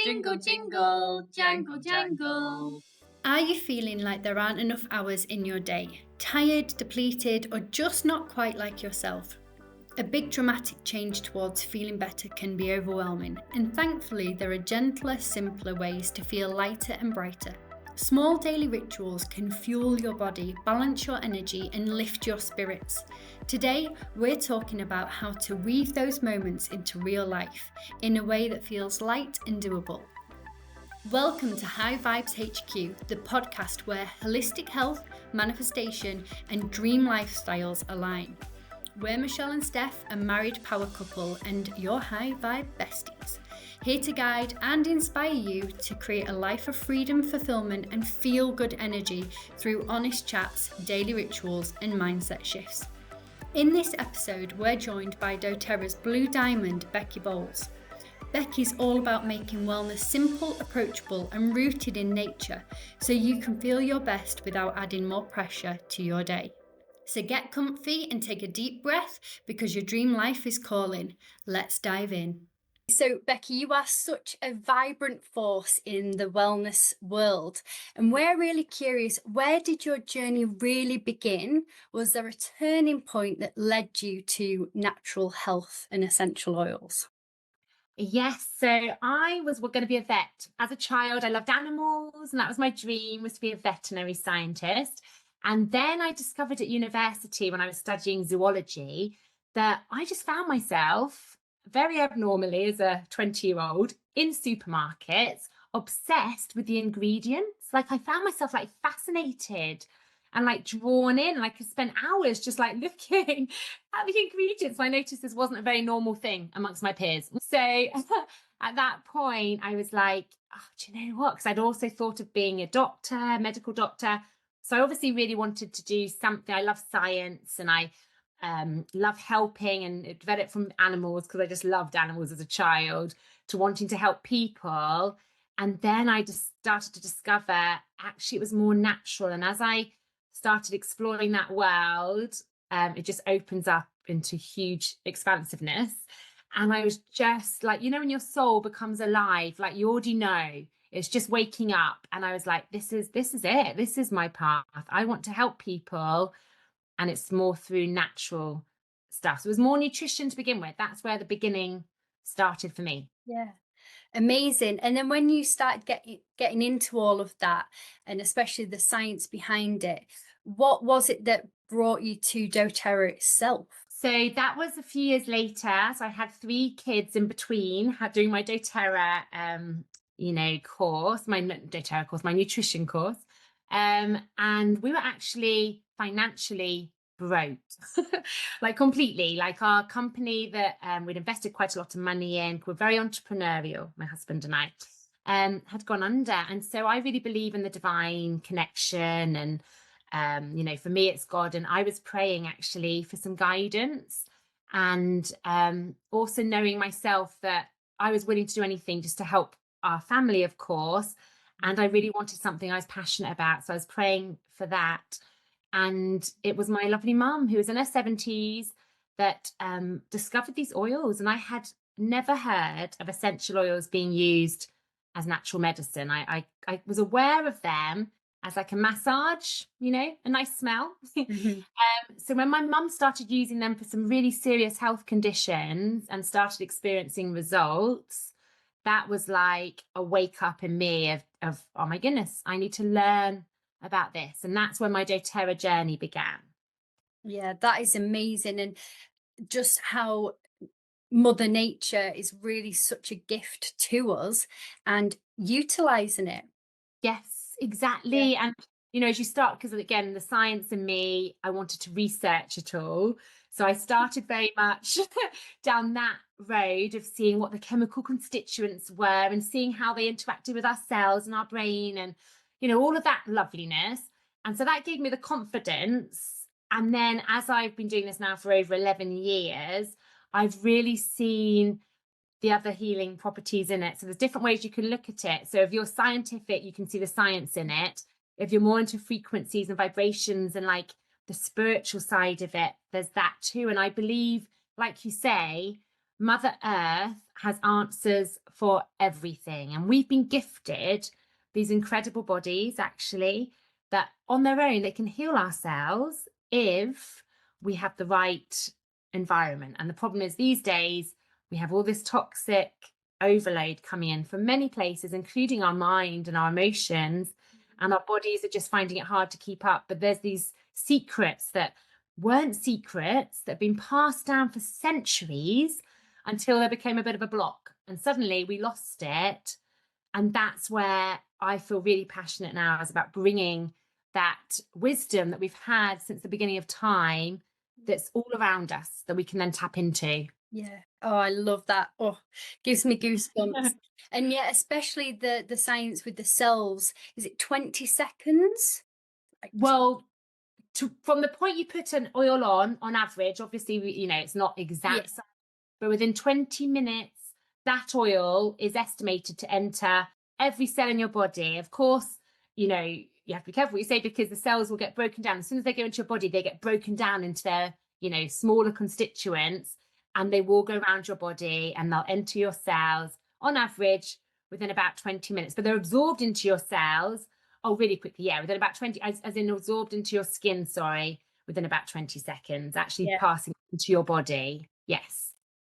Jingle, jingle, jangle, jangle. Are you feeling like there aren't enough hours in your day? Tired, depleted, or just not quite like yourself? A big dramatic change towards feeling better can be overwhelming, and thankfully there are gentler, simpler ways to feel lighter and brighter. Small daily rituals can fuel your body, balance your energy, and lift your spirits. Today, we're talking about how to weave those moments into real life in a way that feels light and doable. Welcome to High Vibes HQ, the podcast where holistic health, manifestation, and dream lifestyles align. We're Michelle and Steph, a married power couple and your high vibe besties, here to guide and inspire you to create a life of freedom, fulfillment, and feel good energy through honest chats, daily rituals, and mindset shifts. In this episode, we're joined by dōTERRA's Blue Diamond, Becky Bowles. Becky's all about making wellness simple, approachable, and rooted in nature so you can feel your best without adding more pressure to your day. So get comfy and take a deep breath because your dream life is calling. Let's dive in. So, Becky, you are such a vibrant force in the wellness world, and we're really curious, where did your journey really begin? Was there a turning point that led you to natural health and essential oils? Yes, so I was going to be a vet. As a child, I loved animals, and that was my dream, was to be a veterinary scientist. And then I discovered at university when I was studying zoology that I just found myself very abnormally as a 20-year-old in supermarkets, obsessed with the ingredients. Like I found myself like fascinated and like drawn in, and I could spend hours just like looking at the ingredients. I noticed this wasn't a very normal thing amongst my peers. So at that point, I was like, oh, do you know what? Because I'd also thought of being a doctor, medical doctor. So I obviously really wanted to do something. I love science and I love helping and develop from animals because I just loved animals as a child, to wanting to help people. And then I just started to discover actually it was more natural. And as I started exploring that world, it just opens up into huge expansiveness. And I was just like, you know, when your soul becomes alive, like you already know. It's just waking up. And I was like, this is it. This is my path. I want to help people. And it's more through natural stuff. So it was more nutrition to begin with. That's where the beginning started for me. Yeah. Amazing. And then when you started getting into all of that, and especially the science behind it, what was it that brought you to dōTERRA itself? So that was a few years later. So I had 3 kids in between doing my dōTERRA course, my dōTERRA course, my nutrition course. And we were actually financially broke, like completely. Like our company that we'd invested quite a lot of money in, we're very entrepreneurial, my husband and I, had gone under. And so I really believe in the divine connection. And, for me, it's God. And I was praying actually for some guidance, and also knowing myself that I was willing to do anything just to help our family, of course. And I really wanted something I was passionate about. So I was praying for that. And it was my lovely mum, who was in her 70s, that discovered these oils. And I had never heard of essential oils being used as natural medicine. I was aware of them as like a massage, a nice smell. Mm-hmm. So when my mum started using them for some really serious health conditions and started experiencing results, that was like a wake up in me of, oh my goodness, I need to learn about this. And that's when my dōTERRA journey began. Yeah, that is amazing. And just how Mother Nature is really such a gift to us and utilizing it. Yes, exactly. Yeah. And, as you start, because again, the science in me, I wanted to research it all. So I started very much down that road of seeing what the chemical constituents were and seeing how they interacted with our cells and our brain and, all of that loveliness. And so that gave me the confidence. And then as I've been doing this now for over 11 years, I've really seen the other healing properties in it. So there's different ways you can look at it. So if you're scientific, you can see the science in it. If you're more into frequencies and vibrations and like the spiritual side of it, there's that too. And I believe, like you say, Mother Earth has answers for everything. And we've been gifted these incredible bodies, actually, that on their own, they can heal ourselves if we have the right environment. And the problem is these days, we have all this toxic overload coming in from many places, including our mind and our emotions. And our bodies are just finding it hard to keep up. But there's these secrets that weren't secrets that have been passed down for centuries until there became a bit of a block. And suddenly we lost it. And that's where I feel really passionate now, is about bringing that wisdom that we've had since the beginning of time, that's all around us, that we can then tap into. Yeah. Oh, I love that. Oh, gives me goosebumps. And yeah, especially the science with the cells. Is it 20 seconds? Well, from the point you put an oil on average, obviously, it's not exact, Yeah. but within 20 minutes, that oil is estimated to enter every cell in your body. Of course, you have to be careful what you say, because the cells will get broken down. As soon as they go into your body, they get broken down into their, smaller constituents, and they will go around your body and they'll enter your cells on average within about 20 minutes. But they're absorbed into your cells, really quickly. Yeah, within about 20, as in absorbed into your skin, within about 20 seconds, actually passing into your body. Yes.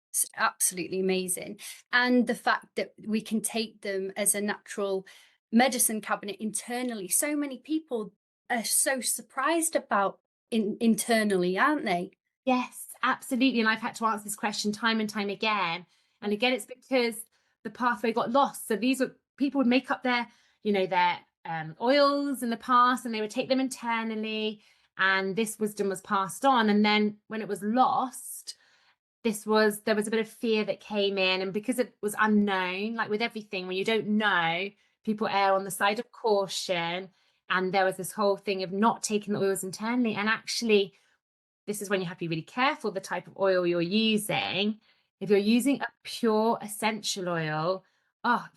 It's absolutely amazing. And the fact that we can take them as a natural medicine cabinet internally. So many people are so surprised about internally, aren't they? Yes, absolutely. And I've had to answer this question time and time again. And again, it's because the pathway got lost. So these were, people would make up their oils in the past, and they would take them internally, and this wisdom was passed on. And then when it was lost, there was a bit of fear that came in, and because it was unknown, like with everything, when you don't know, people err on the side of caution. And there was this whole thing of not taking the oils internally. And actually, this is when you have to be really careful the type of oil you're using. If you're using a pure essential oil,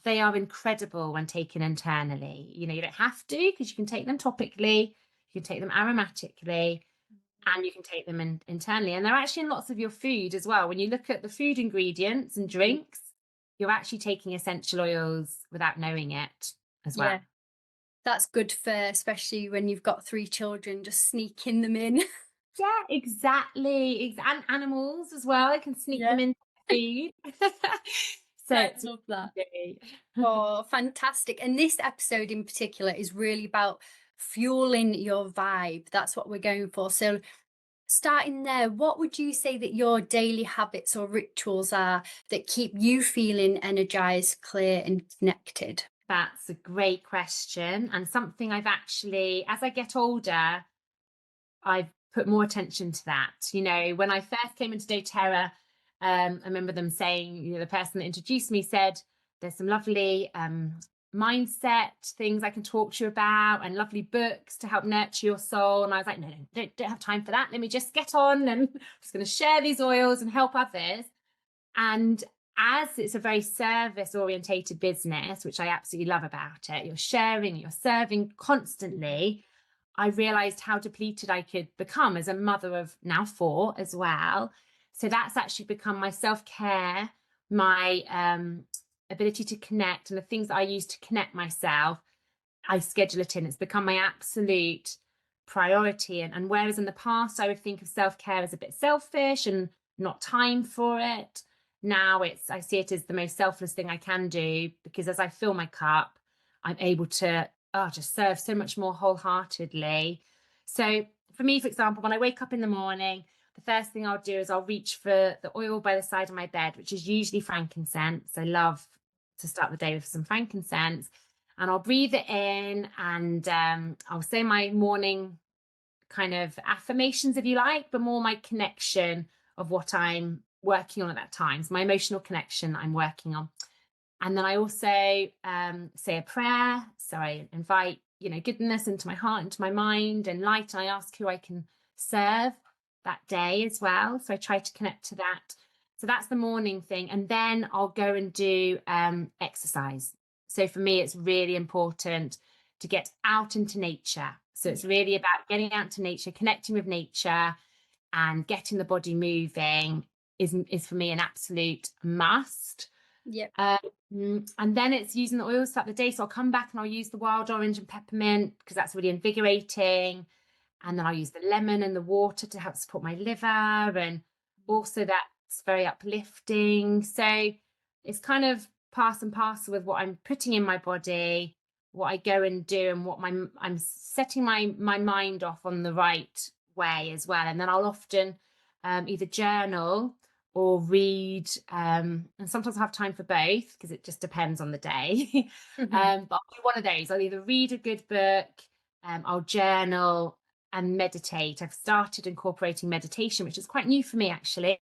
they are incredible when taken internally. You don't have to, because you can take them topically, you can take them aromatically, and you can take them internally. And they're actually in lots of your food as well. When you look at the food ingredients and drinks, you're actually taking essential oils without knowing it as well. Yeah. That's good for, especially when you've got 3 children, just sneaking them in. Yeah, exactly. And animals as well. I can sneak them into food. So I love that. Oh, fantastic. And this episode in particular is really about fueling your vibe. That's what we're going for. So starting there, what would you say that your daily habits or rituals are that keep you feeling energized, clear, and connected? That's a great question, and something I've actually, as I get older, I've put more attention to that. When I first came into dōTERRA, I remember them saying, the person that introduced me said, there's some lovely mindset things I can talk to you about, and lovely books to help nurture your soul. And I was like, no, don't have time for that. Let me just get on, and I'm just going to share these oils and help others. And as it's a very service orientated business, which I absolutely love about it, you're sharing, you're serving constantly. I realized how depleted I could become as a mother of now 4 as well. So that's actually become my self-care, my ability to connect, and the things that I use to connect myself, I schedule it in. It's become my absolute priority. And whereas in the past, I would think of self-care as a bit selfish and not time for it, now I see it as the most selfless thing I can do, because as I fill my cup, I'm able to just serve so much more wholeheartedly. So for me, for example, when I wake up in the morning, the first thing I'll do is I'll reach for the oil by the side of my bed, which is usually frankincense. I love to start the day with some frankincense, and I'll breathe it in, and I'll say my morning kind of affirmations, if you like, but more my connection of what I'm working on at that time. So my emotional connection that I'm working on. And then I also say a prayer. So I invite, goodness into my heart, into my mind, and light. And I ask who I can serve that day as well. So I try to connect to that. So that's the morning thing. And then I'll go and do exercise. So for me, it's really important to get out into nature. So it's really about getting out to nature, connecting with nature, and getting the body moving is for me an absolute must. Yep. And then it's using the oils throughout the day. So I'll come back and I'll use the wild orange and peppermint because that's really invigorating. And then I'll use the lemon and the water to help support my liver. And also that's very uplifting. So it's kind of pass and parcel with what I'm putting in my body, what I go and do, and what I'm setting my mind off on the right way as well. And then I'll often either journal or read, and sometimes I have time for both because it just depends on the day. But I'll do one of those. I'll either read a good book, I'll journal and meditate. I've started incorporating meditation, which is quite new for me actually,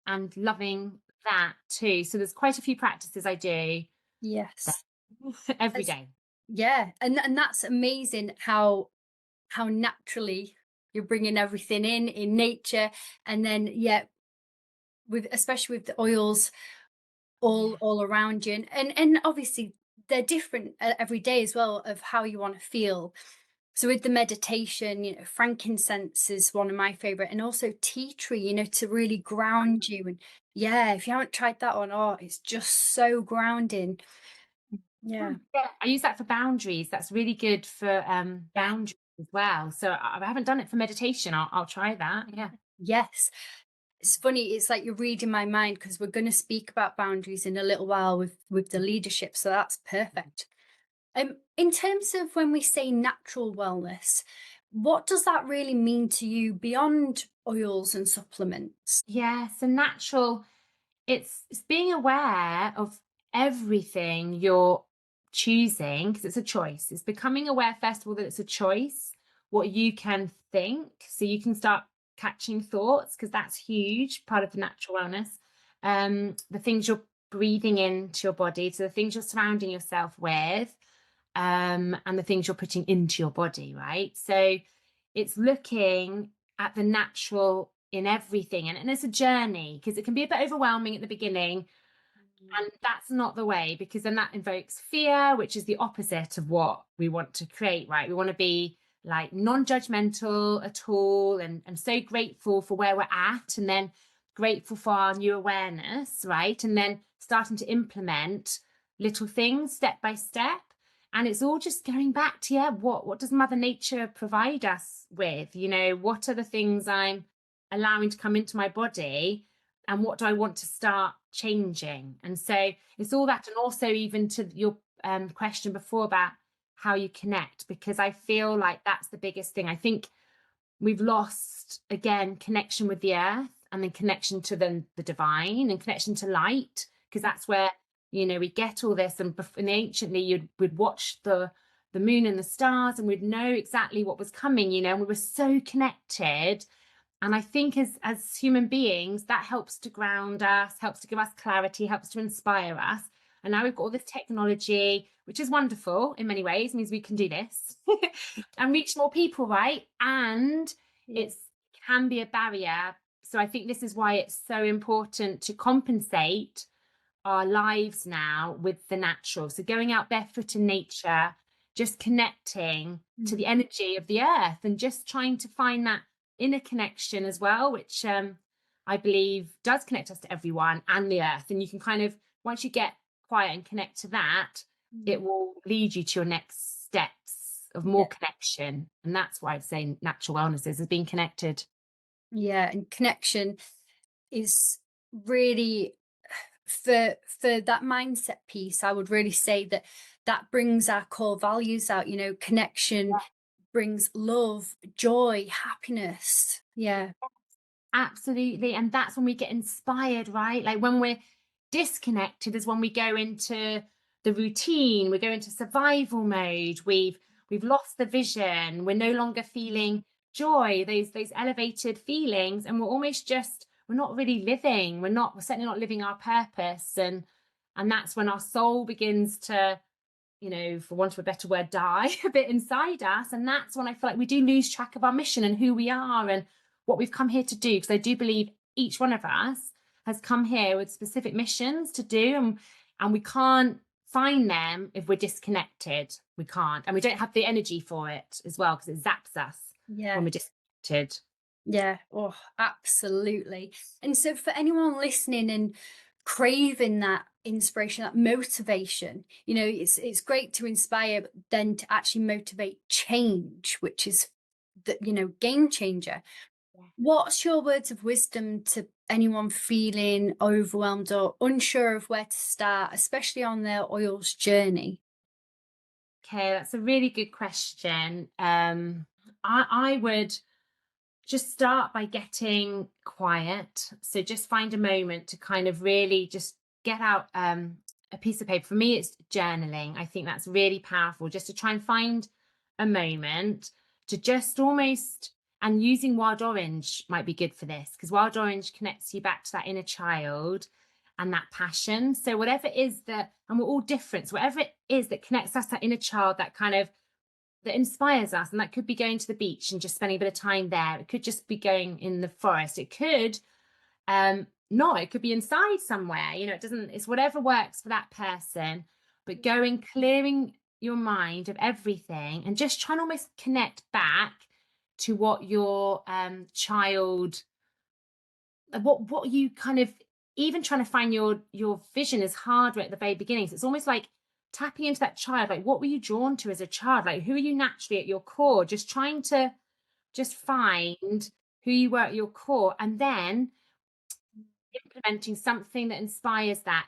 and loving that too. So there's quite a few practices I do Yes. every day. Yeah, and that's amazing how naturally you're bringing everything in nature, and then with especially with the oils all around you, and obviously they're different every day as well of how you want to feel. So with the meditation, frankincense is one of my favorite, and also tea tree, to really ground you. And if you haven't tried that one, oh, it's just so grounding. Yeah. Yeah, I use that for boundaries. That's really good for boundaries as well. So I haven't done it for meditation. I'll try that. Yeah. Yes. It's funny, it's like you're reading my mind because we're going to speak about boundaries in a little while with the leadership, so that's perfect. In terms of when we say natural wellness, what does that really mean to you beyond oils and supplements? Yeah. So natural, it's being aware of everything you're choosing because it's a choice. It's becoming aware, first of all, that it's a choice, what you can think. So you can start catching thoughts because that's huge, part of the natural wellness. The things you're breathing into your body, so the things you're surrounding yourself with, and the things you're putting into your body, right? So it's looking at the natural in everything. And it's a journey because it can be a bit overwhelming at the beginning. And that's not the way, because then that invokes fear, which is the opposite of what we want to create, right? We want to be like non-judgmental at all, and so grateful for where we're at, and then grateful for our new awareness, right? And then starting to implement little things step by step. And it's all just going back to, what does Mother Nature provide us with? What are the things I'm allowing to come into my body, and what do I want to start changing? And so it's all that. And also even to your question before about how you connect, because I feel like that's the biggest thing. I think we've lost, again, connection with the earth, and then connection to the divine, and connection to light, because that's where we get all this. And anciently we'd watch the moon and the stars, and we'd know exactly what was coming, and we were so connected. And I think as human beings, that helps to ground us, helps to give us clarity, helps to inspire us. And now we've got all this technology, which is wonderful in many ways, means we can do this and reach more people, right? And it can be a barrier. So I think this is why it's so important to compensate our lives now with the natural. So going out barefoot in nature, just connecting to the energy of the earth, and just trying to find that inner connection as well, which I believe does connect us to everyone and the earth. And you can kind of, once you get quiet and connect to that, it will lead you to your next steps of more connection. And that's why I'd say natural wellness is being connected. Yeah, and connection is really for that mindset piece. I would really say that brings our core values out. Connection brings love, joy, happiness. Yeah. Absolutely. And that's when we get inspired, right? Like when we're disconnected is when we go into the routine, we go into survival mode, we've lost the vision, we're no longer feeling joy, those elevated feelings, and we're not really living, we're certainly not living our purpose. And that's when our soul begins to, for want of a better word, die a bit inside us. And that's when I feel like we do lose track of our mission and who we are and what we've come here to do. Because I do believe each one of us has come here with specific missions to do, and we can't find them if we're disconnected. We can't, and we don't have the energy for it as well, because it zaps us when we're disconnected. Yeah. Oh, absolutely. And so for anyone listening and craving that inspiration, that motivation, it's great to inspire, but then to actually motivate change, which is the, game changer. Yeah. What's your words of wisdom to anyone feeling overwhelmed or unsure of where to start, especially on their oils journey? Okay, that's a really good question. I would just start by getting quiet. So just find a moment to kind of really just get out a piece of paper. For me, it's journaling. I think that's really powerful, just to try and find a moment to just almost, and using wild orange might be good for this, because wild orange connects you back to that inner child and that passion. So whatever it is that, and we're all different, so whatever it is that connects us, that inner child, that kind of, that inspires us, and that could be going to the beach and just spending a bit of time there. It could just be going in the forest. It could no, it could be inside somewhere. It doesn't, it's whatever works for that person. But going, clearing your mind of everything and just trying to almost connect back to what your child, what you kind of, even trying to find your vision is hard right at the very beginning. So it's almost like tapping into that child. Like, what were you drawn to as a child? Like, who are you naturally at your core? Just trying to just find who you were at your core, and then implementing something that inspires that,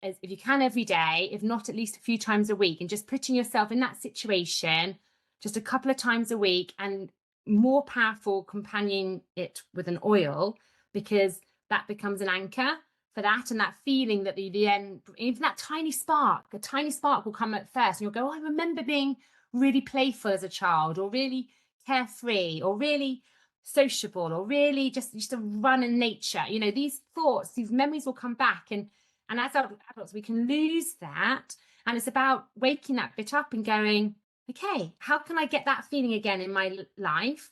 as if you can every day, if not at least a few times a week, and just putting yourself in that situation just a couple of times a week, and more powerful companion it with an oil, because that becomes an anchor for that, and that feeling that the end, even that tiny spark, a tiny spark will come at first, and you'll go, oh, I remember being really playful as a child, or really carefree, or really sociable, or really just used to run in nature. These thoughts, these memories will come back, and as adults we can lose that. And it's about waking that bit up and going, okay, how can I get that feeling again in my life?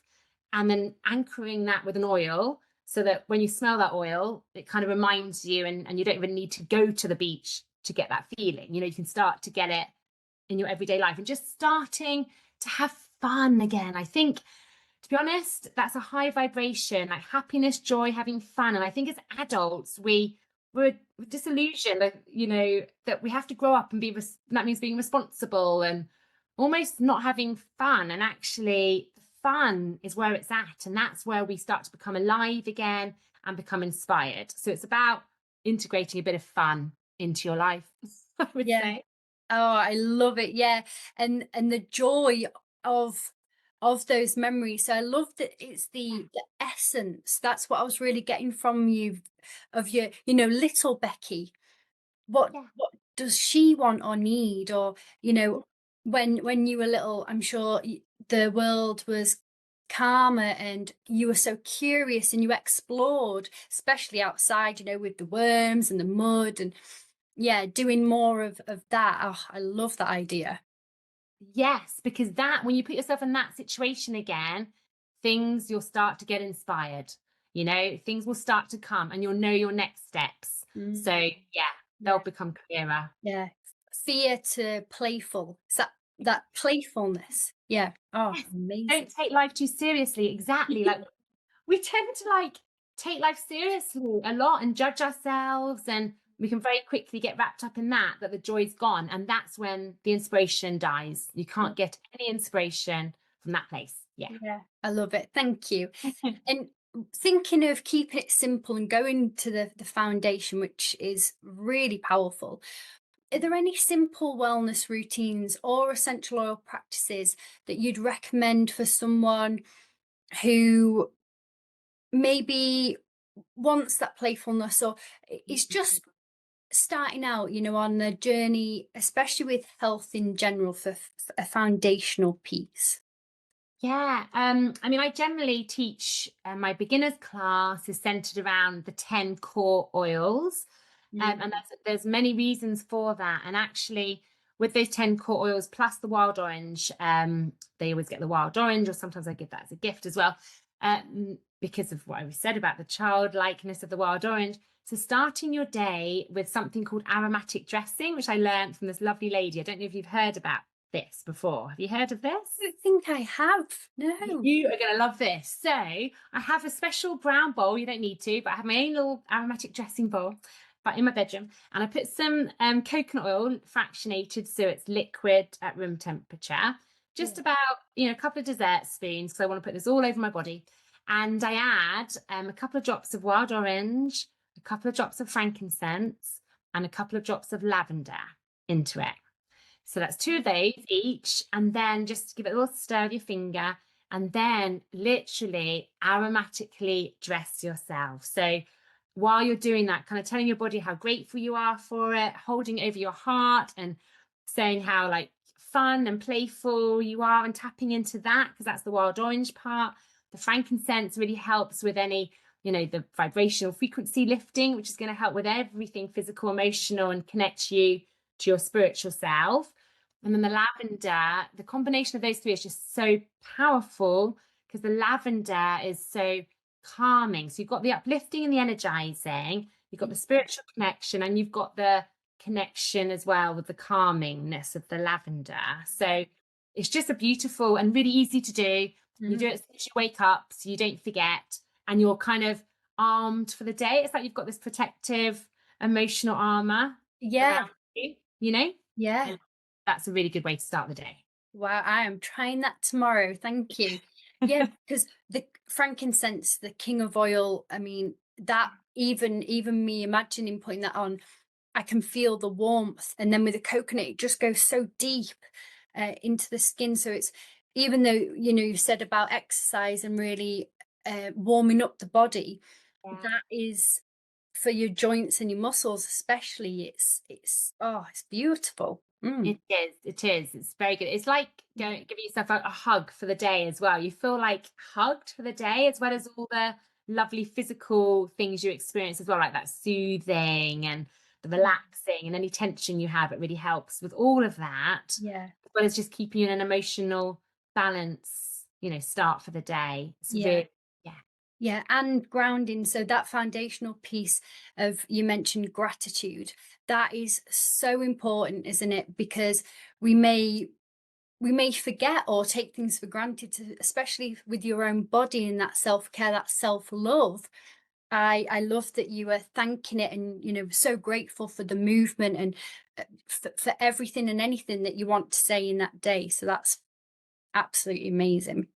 And then anchoring that with an oil, so that when you smell that oil, it kind of reminds you, and you don't even need to go to the beach to get that feeling. You can start to get it in your everyday life, and just starting to have fun again. I think, to be honest, that's a high vibration, like happiness, joy, having fun. And I think as adults, we're disillusioned, that we have to grow up and that means being responsible and almost not having fun. And actually, fun is where it's at. And that's where we start to become alive again and become inspired. So it's about integrating a bit of fun into your life, I would Yeah. say. Oh, I love it. Yeah. And the joy of those memories. So I love that it's the essence. That's what I was really getting from you, of your, little Becky. Yeah. What does she want or need? Or, when you were little, I'm sure the world was calmer and you were so curious and you explored, especially outside, with the worms and the mud, and yeah, doing more of that. Oh, I love that idea. Yes, because that, when you put yourself in that situation again, you'll start to get inspired. Things will start to come, and you'll know your next steps. So, Mm, yeah, they'll yeah, become clearer. yeah. Fear to playful. It's that playfulness. Yeah. Oh, Yes. amazing. Don't take life too seriously. Exactly. Like, we tend to take life seriously a lot and judge ourselves, and we can very quickly get wrapped up in that the joy's gone, and that's when the inspiration dies. You can't get any inspiration from that place. Yeah. Yeah, I love it. Thank you. And thinking of keeping it simple and going to the foundation, which is really powerful. Are there any simple wellness routines or essential oil practices that you'd recommend for someone who maybe wants that playfulness, or is just starting out, on the journey, especially with health in general, for a foundational piece? Yeah, I mean, I generally teach, my beginners class is centered around the 10 core oils. And Mm. there's many reasons for that. And actually, with those 10 core oils plus the wild orange, they always get the wild orange, or sometimes I give that as a gift as well, because of what I said about the childlikeness of the wild orange. So starting your day with something called aromatic dressing, which I learned from this lovely lady. I don't know if you've heard about this before. Have you heard of this? I don't think I have. No. You are going to love this. So I have a special brown bowl. You don't need to, but I have my own little aromatic dressing bowl, but in my bedroom, and I put some coconut oil fractionated so it's liquid at room temperature. Just about, a couple of dessert spoons, because I want to put this all over my body. And I add a couple of drops of wild orange, a couple of drops of frankincense, and a couple of drops of lavender into it. So that's 2 of those each, and then just give it a little stir with your finger, and then literally aromatically dress yourself. So while you're doing that, kind of telling your body how grateful you are for it, holding it over your heart and saying how like fun and playful you are, and tapping into that, because that's the wild orange part. The frankincense really helps with any, the vibrational frequency lifting, which is going to help with everything physical, emotional, and connect you to your spiritual self. And then the lavender, the combination of those three is just so powerful, because the lavender is so calming. So you've got the uplifting and the energizing, you've got the spiritual connection, and you've got the connection as well with the calmingness of the lavender. So it's just a beautiful and really easy to do. You do it as you wake up, so you don't forget, and you're kind of armed for the day. It's like you've got this protective emotional armor. Yeah. Yeah. And that's a really good way to start the day. Wow, I am trying that tomorrow. Thank you. Yeah, because the frankincense, the king of oil, I mean, that even me imagining putting that on, I can feel the warmth. And then with the coconut, it just goes so deep into the skin. So it's, even though, you said about exercise and really warming up the body, that is for your joints and your muscles, especially. It's beautiful. It is. It's very good. It's like giving yourself a hug for the day as well. You feel like hugged for the day, as well as all the lovely physical things you experience as well, like that soothing and the relaxing, and any tension you have. It really helps with all of that. Yeah. As well as just keeping you in an emotional balance, start for the day. It's really, yeah, and grounding. So that foundational piece of, you mentioned gratitude, that is so important, isn't it? Because we may forget or take things for granted, especially with your own body, and that self-care, that self-love. I love that you are thanking it, and so grateful for the movement, and for everything and anything that you want to say in that day. So that's absolutely amazing.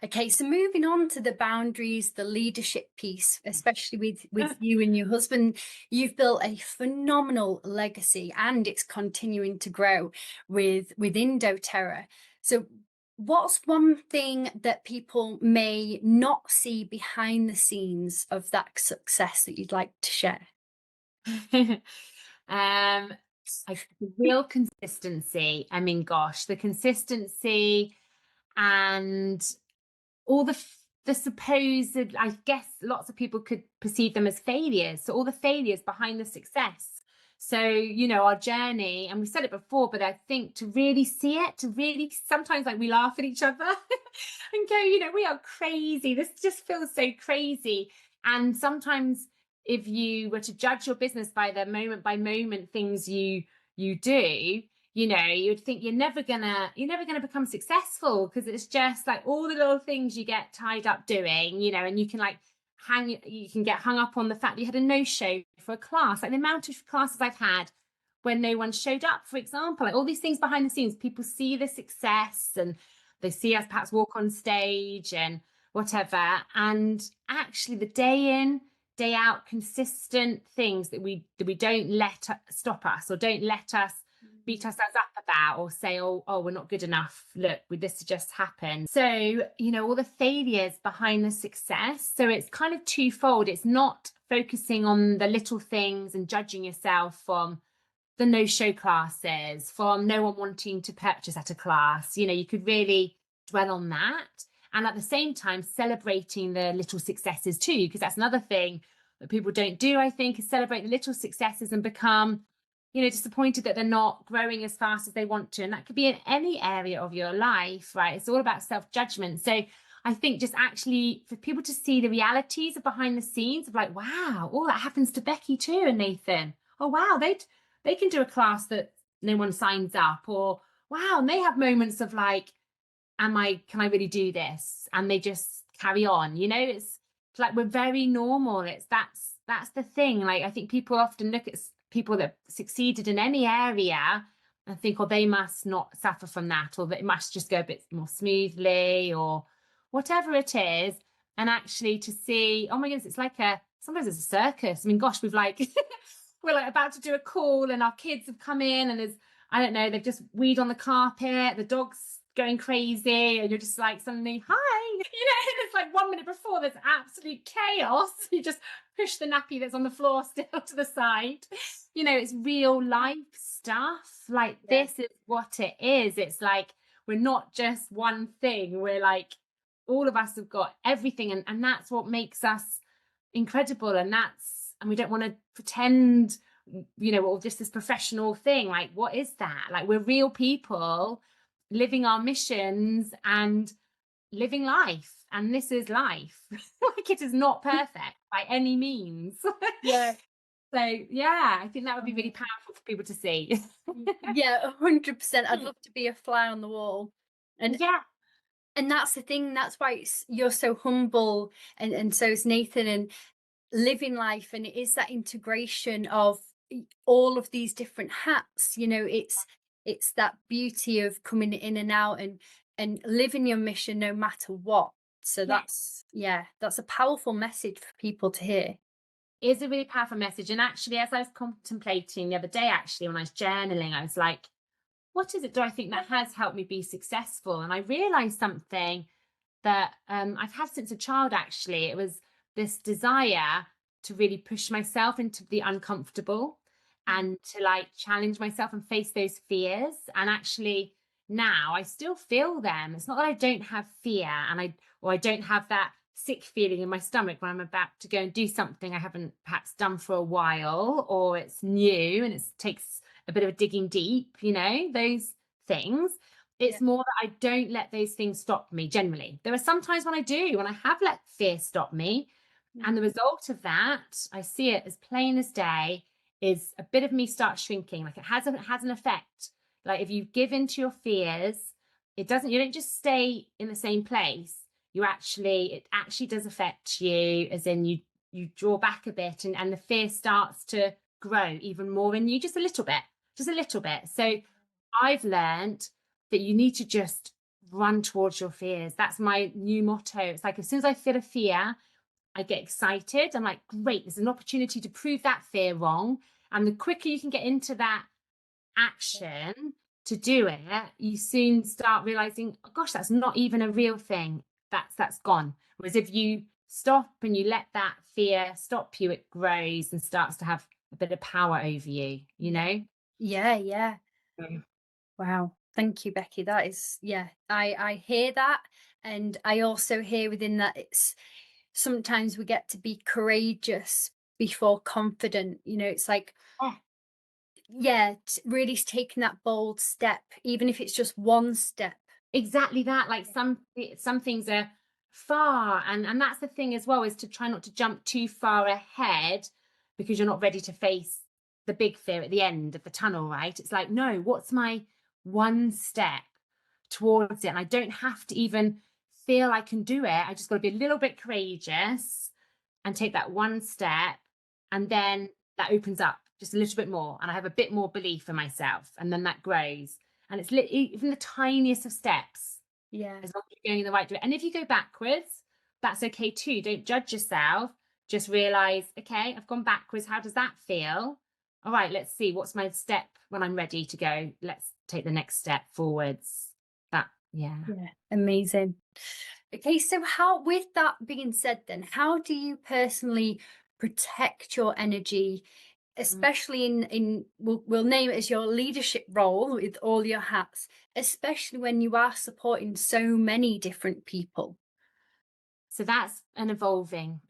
Okay, so moving on to the boundaries, the leadership piece, especially with you and your husband, you've built a phenomenal legacy, and it's continuing to grow within dōTERRA. So what's one thing that people may not see behind the scenes of that success that you'd like to share? The real consistency. I mean, gosh, the consistency and all the supposed, I guess lots of people could perceive them as failures. So all the failures behind the success. So, our journey, and we said it before, but I think to really see it, to really, sometimes like we laugh at each other and go, we are crazy. This just feels so crazy. And sometimes if you were to judge your business by the moment by moment things you do, you'd think you're never gonna become successful, because it's just like all the little things you get tied up doing, and you can get hung up on the fact that you had a no-show for a class, like the amount of classes I've had when no one showed up, for example, like all these things behind the scenes. People see the success and they see us perhaps walk on stage and whatever, and actually the day in, day out, consistent things that we don't let stop us, or don't let us beat ourselves up about, or say, oh, we're not good enough. Look, this just happened. So, all the failures behind the success. So it's kind of twofold. It's not focusing on the little things and judging yourself from the no-show classes, from no one wanting to purchase at a class. You could really dwell on that. And at the same time, celebrating the little successes too, because that's another thing that people don't do, I think, is celebrate the little successes and become disappointed that they're not growing as fast as they want to. And that could be in any area of your life, right? It's all about self-judgment. So I think just actually for people to see the realities of behind the scenes of like, wow, all that happens to Becky too, and Nathan. Oh, wow, they can do a class that, no one signs up, or wow, and they have moments of like, can I really do this? And they just carry on, it's like we're very normal. That's the thing. Like, I think people often look at people that succeeded in any area and think, oh, they must not suffer from that, or that it must just go a bit more smoothly, or whatever it is. And actually to see, oh my goodness, it's like sometimes it's a circus. I mean, gosh, we've like, we're like about to do a call and our kids have come in and I don't know, they've just weed on the carpet, the dog's going crazy, and you're just like suddenly, hi, it's like 1 minute before there's absolute chaos. You just push the nappy that's on the floor still to the side. It's real life stuff. Like, this is what it is. It's like, we're not just one thing. We're like, all of us have got everything. And that's what makes us incredible. And we don't want to pretend, or just this professional thing. Like, what is that? Like, we're real people living our missions and living life. And this is life. Like, it is not perfect by any means. Yeah. So yeah, I think that would be really powerful for people to see. Yeah, 100%. I'd love to be a fly on the wall. And yeah, and that's the thing. That's why you're so humble, and so is Nathan, and living life. And it is that integration of all of these different hats. It's that beauty of coming in and out, and living your mission no matter what. So that's a powerful message for people to hear. is a really powerful message. And actually, as I was contemplating the other day, actually, when I was journaling, I was like, what is it do I think that has helped me be successful? And I realized something that I've had since a child, actually. It was this desire to really push myself into the uncomfortable and to like challenge myself and face those fears. And actually now I still feel them. It's not that I don't have fear or I don't have that sick feeling in my stomach when I'm about to go and do something I haven't perhaps done for a while, or it's new and it takes a bit of a digging deep, those things. It's more that I don't let those things stop me generally. There are some times when I have let fear stop me. And the result of that, I see it as plain as day, is a bit of me starts shrinking. Like, it has an effect. Like, if you give into your fears, you don't just stay in the same place. It actually does affect you, as in you draw back a bit, and the fear starts to grow even more in you, just a little bit. So I've learned that you need to just run towards your fears. That's my new motto. It's like, as soon as I feel a fear, I get excited. I'm like, great, there's an opportunity to prove that fear wrong. And the quicker you can get into that action to do it, you soon start realizing, oh gosh, that's not even a real thing. That's gone. Whereas if you stop and you let that fear stop you, it grows and starts to have a bit of power over you, Yeah. Wow. Thank you, Becky. That is, I hear that. And I also hear within that, it's sometimes we get to be courageous before confident. It's like, really taking that bold step, even if it's just one step. Exactly that. Like, some things are far, and that's the thing as well, is to try not to jump too far ahead because you're not ready to face the big fear at the end of the tunnel, right? It's like, no, what's my one step towards it? And I don't have to even feel I can do it. I just got to be a little bit courageous and take that one step, and then that opens up just a little bit more, and I have a bit more belief in myself, and then that grows. And it's even the tiniest of steps, as long as you're going in the right direction. And if you go backwards, that's okay too. Don't judge yourself. Just realize, okay, I've gone backwards. How does that feel? All right, let's see, what's my step when I'm ready to go? Let's take the next step forwards. Amazing. Okay, so with that being said, then how do you personally protect your energy, especially in we'll name it as your leadership role with all your hats, especially when you are supporting so many different people? So that's an evolving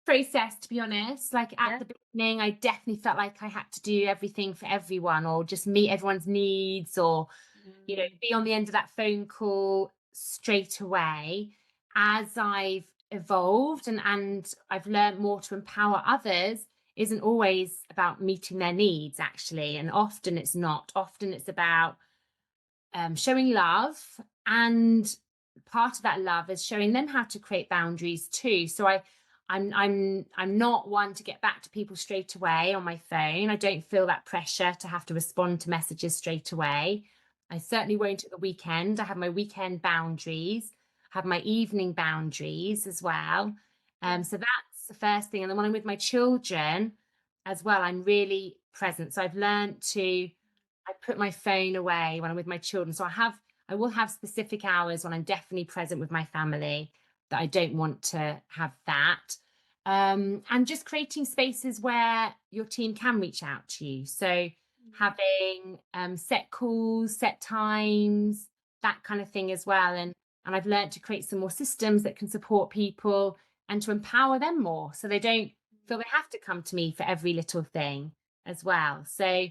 process, to be honest. Like, at the beginning, I definitely felt like I had to do everything for everyone, or just meet everyone's needs, or be on the end of that phone call straight away. As I've evolved and I've learned more to empower others, isn't always about meeting their needs, actually. And often it's not. Often it's about showing love, and part of that love is showing them how to create boundaries too. So I'm not one to get back to people straight away on my phone. I don't feel that pressure to have to respond to messages straight away. I certainly won't at the weekend. I have my weekend boundaries, have my evening boundaries as well. So that's the first thing. And then when I'm with my children as well, I'm really present. So I've learned to, I put my phone away when I'm with my children. So I will have specific hours when I'm definitely present with my family, that I don't want to have that. And just creating spaces where your team can reach out to you. So having set calls, set times, that kind of thing as well. And I've learned to create some more systems that can support people and to empower them more, so they don't feel they have to come to me for every little thing as well. So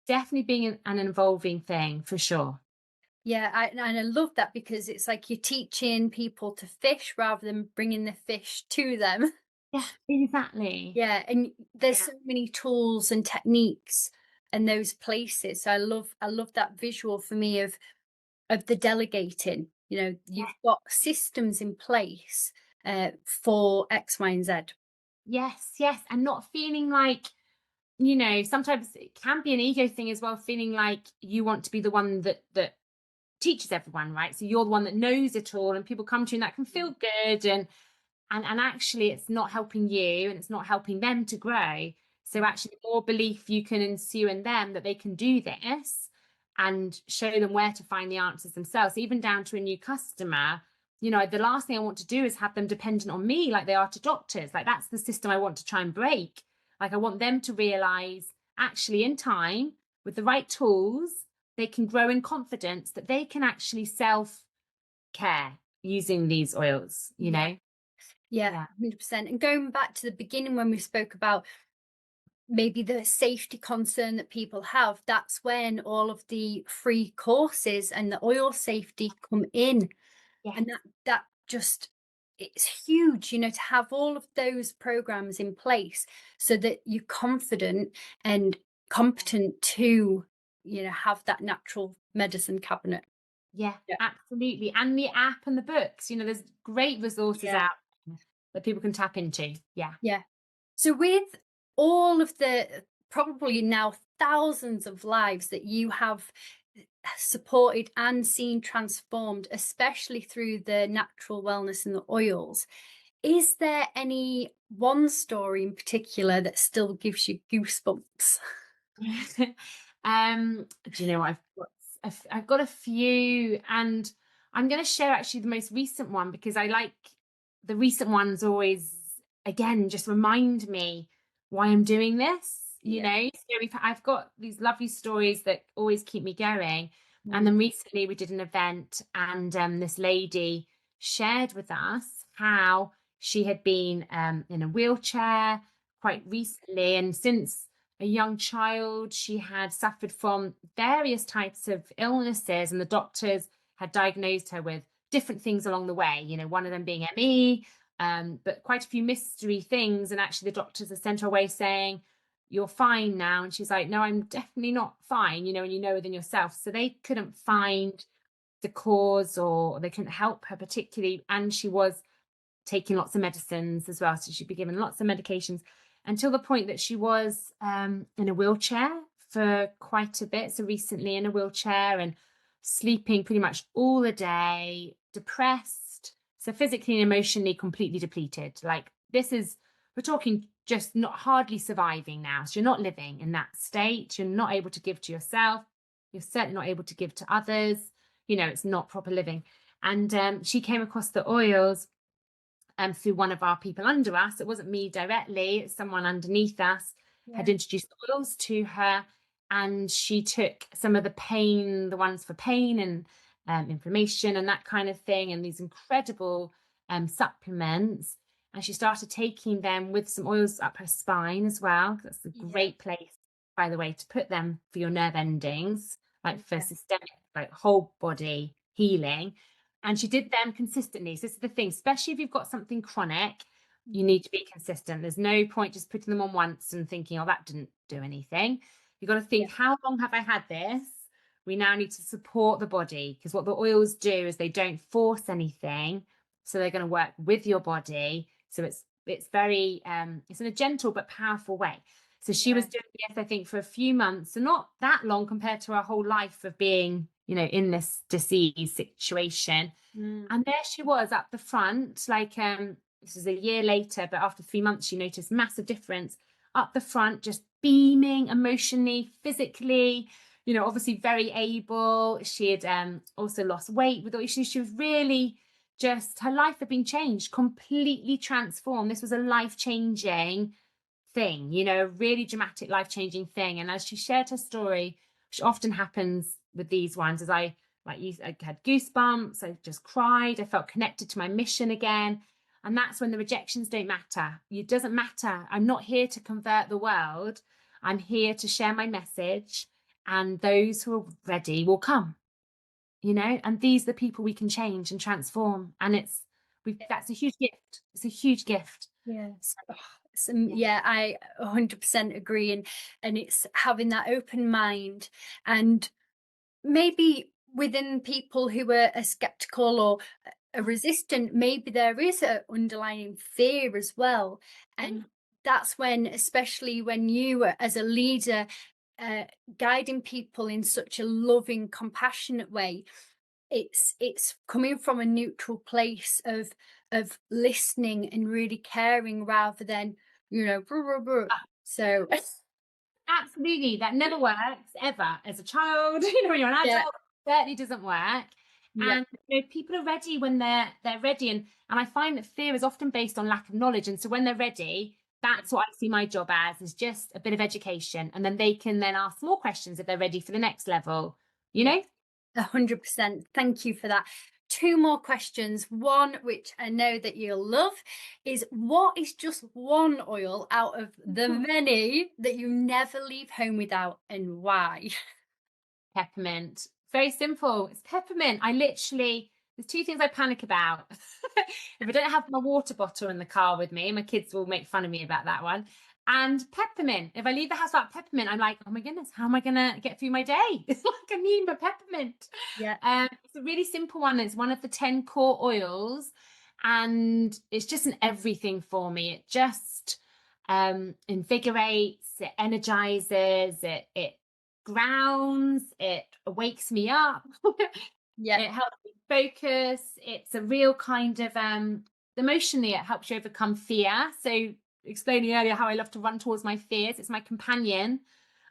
definitely being an evolving thing for sure. Yeah, and I love that, because it's like you're teaching people to fish rather than bringing the fish to them. Yeah, exactly. Yeah, and there's Yeah. so many tools and techniques in those places. So I love that visual for me of the delegating. You know, you've got systems in place for X, Y, and Z. Yes, yes. And not feeling like, sometimes it can be an ego thing as well, feeling like you want to be the one that teaches everyone, right? So you're the one that knows it all, and people come to you and that can feel good, and actually it's not helping you and it's not helping them to grow. So actually the more belief you can ensue in them that they can do this, and show them where to find the answers themselves, even down to a new customer. The last thing I want to do is have them dependent on me like they are to doctors. Like, that's the system I want to try and break. Like, I want them to realize, actually, in time, with the right tools, they can grow in confidence that they can actually self care using these oils, Yeah. Yeah, Yeah. 100%. And going back to the beginning when we spoke about maybe the safety concern that people have, that's when all of the free courses and the oil safety come in. Yes. And that just, it's huge, to have all of those programs in place so that you're confident and competent to, have that natural medicine cabinet. Yeah, Yeah. absolutely. And the app and the books, there's great resources Yeah. out there that people can tap into. Yeah. Yeah. So with all of the probably now thousands of lives that you have supported and seen transformed, especially through the natural wellness and the oils, is there any one story in particular that still gives you goosebumps? Do you know what? I've got a few, and I'm going to share actually the most recent one, because I like the recent ones always, again, just remind me why I'm doing this. Yeah. So I've got these lovely stories that always keep me going. And Mm. then recently we did an event, and this lady shared with us how she had been in a wheelchair quite recently, and since a young child, she had suffered from various types of illnesses, and the doctors had diagnosed her with different things along the way, one of them being ME, but quite a few mystery things. And actually, the doctors have sent her away saying, "You're fine now." And she's like, "No, I'm definitely not fine," and you know within yourself. So they couldn't find the cause, or they couldn't help her particularly. And she was taking lots of medicines as well. So she'd be given lots of medications, until the point that she was in a wheelchair for quite a bit. So recently in a wheelchair, and sleeping pretty much all the day, depressed. So physically and emotionally completely depleted. Like, we're talking just not hardly surviving now. So you're not living in that state. You're not able to give to yourself. You're certainly not able to give to others. It's not proper living. And she came across the oils through one of our people under us. It wasn't me directly, it's someone underneath us had Yeah. introduced the oils to her, and she took some of the ones for pain and inflammation and that kind of thing, and these incredible supplements. And she started taking them with some oils up her spine as well. That's a Yeah. great place, by the way, to put them for your nerve endings, like for Yeah. systemic, like whole body healing. And she did them consistently. So this is the thing, especially if you've got something chronic, You need to be consistent. There's no point just putting them on once and thinking, oh, that didn't do anything. You've got to Yeah. think, how long have I had this? We now need to support the body, because what the oils do is they don't force anything. So they're going to work with your body. So it's very it's in a gentle but powerful way. So she was doing this, I think, for a few months, and not that long compared to her whole life of being, in this disease situation. And there she was up the front, like this is a year later, but after 3 months, she noticed massive difference up the front, just beaming emotionally, physically, obviously very able. She had also lost weight with all issues. She was really just, her life had been changed, completely transformed. This was a life-changing thing, a really dramatic, life-changing thing. And as she shared her story, which often happens with these ones, as I had goosebumps, I just cried, I felt connected to my mission again. And that's when the rejections don't matter. It doesn't matter. I'm not here to convert the world. I'm here to share my message, and those who are ready will come, and these are the people we can change and transform. And that's a huge gift. It's a huge gift. Yeah. So, Yeah, I 100% agree. And it's having that open mind, and maybe within people who are skeptical or are resistant, maybe there is an underlying fear as well. And that's when, especially when you as a leader, guiding people in such a loving, compassionate way, it's coming from a neutral place of listening and really caring, rather than bruh, bruh, bruh. So absolutely, that never works ever as a child. When you're an adult, yeah, certainly doesn't work. yeah, And people are ready when they're ready, and I find that fear is often based on lack of knowledge. And so when they're ready, that's what I see my job as, is just a bit of education, and then they can then ask more questions if they're ready for the next level. 100%. Thank you for that. 2 more questions. One, which I know that you'll love, is what is just one oil out of the many that you never leave home without, and why? Peppermint. Very simple. It's peppermint. There's 2 things I panic about. If I don't have my water bottle in the car with me, my kids will make fun of me about that one. And peppermint. If I leave the house without peppermint, I'm like, oh my goodness, how am I going to get through my day? It's like I need my peppermint. Yeah. It's a really simple one. It's one of the 10 core oils, and it's just an everything for me. It just invigorates, it energizes, it grounds, it wakes me up. Yeah. It helps me focus. It's a real kind of emotionally, it helps you overcome fear. So explaining earlier how I love to run towards my fears, it's my companion,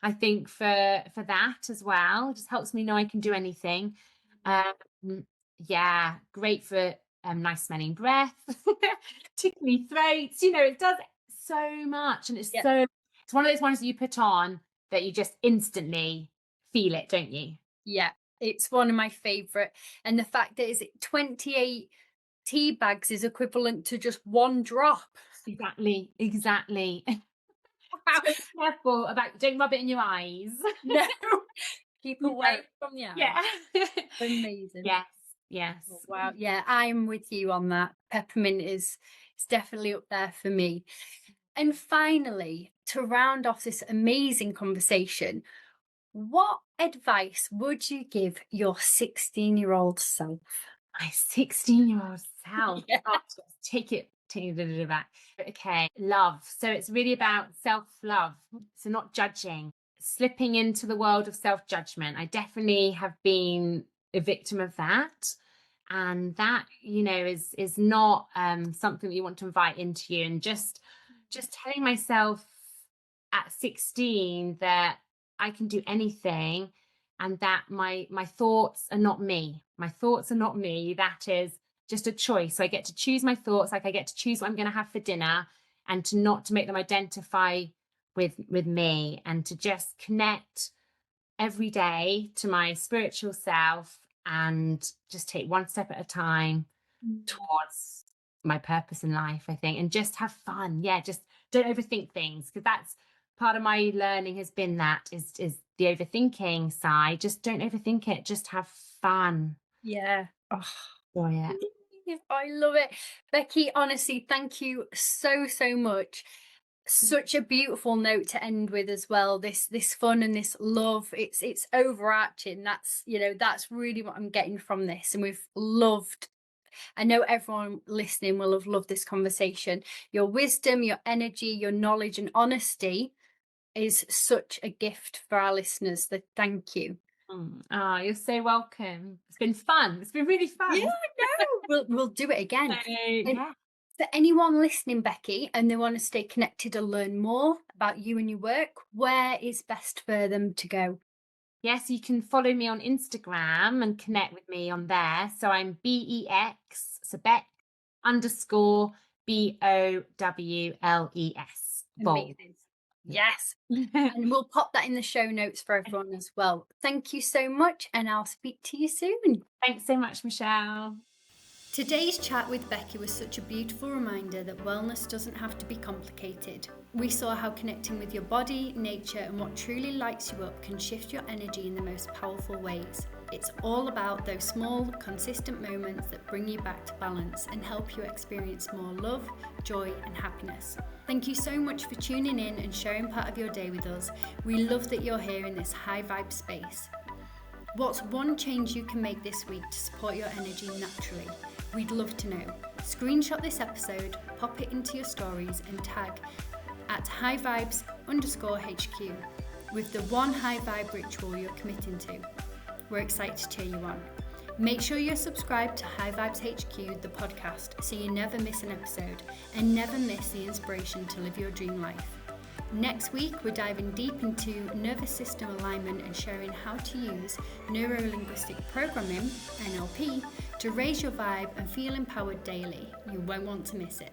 I think, for that as well. It just helps me know I can do anything. Yeah, great for nice smelling breath, tickly throats. It does so much, and it's one of those ones that you put on that you just instantly feel it, don't you? Yeah, it's one of my favorite. And the fact that is it 28 tea bags is equivalent to just 1 drop. Exactly. Wow. So careful about, don't rub it in your eyes. No, keep No. away from the eyes. Yeah. Amazing. Yes. Oh, wow. Yeah, I'm with you on that. Peppermint is it's definitely up there for me. And finally, to round off this amazing conversation, what advice would you give your 16-year-old self? My 16-year-old self. Yeah. Oh, take it back. Okay, love. So it's really about self-love. So not judging, slipping into the world of self-judgment. I definitely have been a victim of that. And that, is not something that you want to invite into you. And just telling myself at 16 that I can do anything, and that my thoughts are not me. My thoughts are not me. That is just a choice. So I get to choose my thoughts, like I get to choose what I'm going to have for dinner, and to make them identify with me, and to just connect every day to my spiritual self, and just take one step at a time towards my purpose in life, I think, and just have fun. Yeah, just don't overthink things, because that's part of my learning has been that is the overthinking side. Just don't overthink it. Just have fun. Yeah. Oh, Enjoy it. I love it. Becky, honestly, thank you so, so much. Such a beautiful note to end with as well. This fun and this love, it's overarching. That's, that's really what I'm getting from this. And we've loved, I know everyone listening will have loved this conversation. Your wisdom, your energy, your knowledge and honesty is such a gift for our listeners. So thank you. Oh, you're so welcome. It's been fun. It's been really fun. Yeah, I know. We'll do it again. So, yeah. For anyone listening, Becky, and they want to stay connected or learn more about you and your work, where is best for them to go? Yes, you can follow me on Instagram and connect with me on there. So I'm BEX, so Beck _ BOWLES. Amazing. Yes. And we'll pop that in the show notes for everyone as well. Thank you so much, and I'll speak to you soon. Thanks so much, Michelle. Today's chat with Becky was such a beautiful reminder that wellness doesn't have to be complicated. We saw how connecting with your body, nature, and what truly lights you up can shift your energy in the most powerful ways. It's all about those small, consistent moments that bring you back to balance and help you experience more love, joy, and happiness. Thank you so much for tuning in and sharing part of your day with us. We love that you're here in this high vibe space. What's one change you can make this week to support your energy naturally? We'd love to know. Screenshot this episode, pop it into your stories, and tag at highvibes_HQ with the one high vibe ritual you're committing to. We're excited to cheer you on. Make sure you're subscribed to High Vibes HQ, the podcast, so you never miss an episode and never miss the inspiration to live your dream life. Next week, we're diving deep into nervous system alignment and sharing how to use neuro-linguistic programming, NLP, to raise your vibe and feel empowered daily. You won't want to miss it.